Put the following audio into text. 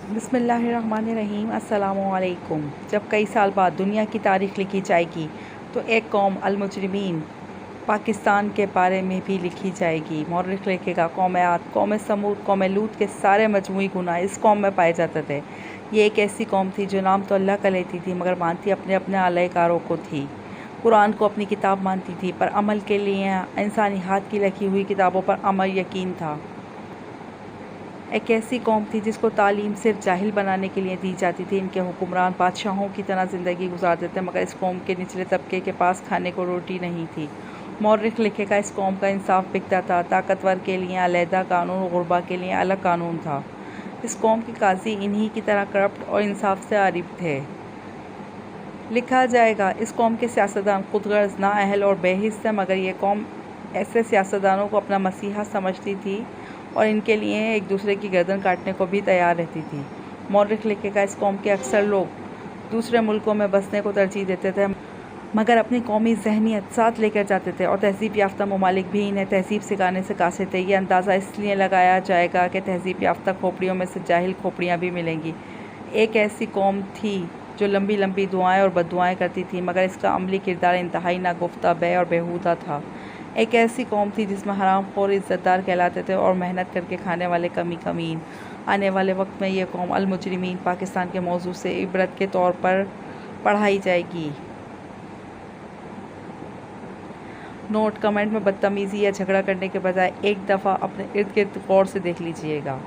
बिस्मिल्लाहिर्रहमानिर्रहीम। अस्सलामुअलैकुम। जब कई साल बाद दुनिया की तारीख़ लिखी जाएगी तो एक कौम अल-मुजरिमीन पाकिस्तान के बारे में भी लिखी जाएगी। मौर्रिख़ लिखेगा कौम आद, कौम समूद, कौम लूत के सारे मजमूई गुनाह इस कौम में पाए जाते थे। ये एक ऐसी कौम थी जो नाम तो अल्लाह का लेती थी मगर मानती अपने अपने आलयकारों को थी। कुरान को अपनी किताब मानती थी पर अमल के लिए इंसानी हाथ की लिखी हुई किताबों पर अमल यकीन था। एक ऐसी कौम थी जिसको तालीम सिर्फ जाहिल बनाने के लिए दी जाती थी। इनके हुक्मरान बादशाहों की तरह ज़िंदगी गुजारते थे मगर इस कौम के निचले तबके के पास खाने को रोटी नहीं थी। मौर्रिख़ लिखेगा इस कौम का इंसाफ बिकता था। ताकतवर के लिए अलहदा कानून और गुरबा के लिए अलग कानून था। इस कौम के काजी इन्हीं की तरह करप्ट और इंसाफ से आरिफ थे। लिखा जाएगा इस कौम के सियासतदान खुदगर्ज़, नाअहल और बेहिस थे मगर ये कौम ऐसे सियासतदानों को अपना मसीहा समझती थी और इनके लिए एक दूसरे की गर्दन काटने को भी तैयार रहती थी। मौर्रिख़ लिखेगा इस कौम के अक्सर लोग दूसरे मुल्कों में बसने को तरजीह देते थे मगर अपनी कौमी जहनीत साथ लेकर जाते थे और तहज़ीब याफ्ता ममालिक भी इन्हें तहज़ीब सिखाने से कासे थे। ये अंदाज़ा इसलिए लगाया जाएगा कि तहज़ीब याफ्ता खोपड़ियों में से जाहिल खोपड़ियाँ भी मिलेंगी। एक ऐसी कौम थी जो लंबी लंबी दुआएं और बद्दुआएं करती थी मगर इसका अमली किरदार इंतहाई नागुफ्ता, बे और बेहूदा था। एक ऐसी कौम थी जिसमें हराम खोर इज़्ज़तदार कहलाते थे और मेहनत करके खाने वाले कमी कमीन। आने वाले वक्त में यह कौम अल-मुजरिमीन पाकिस्तान के मौजू से इबरत के तौर पर पढ़ाई जाएगी। नोट: कमेंट में बदतमीज़ी या झगड़ा करने के बजाय एक दफ़ा अपने इर्द गिर्द गौर से देख लीजिएगा।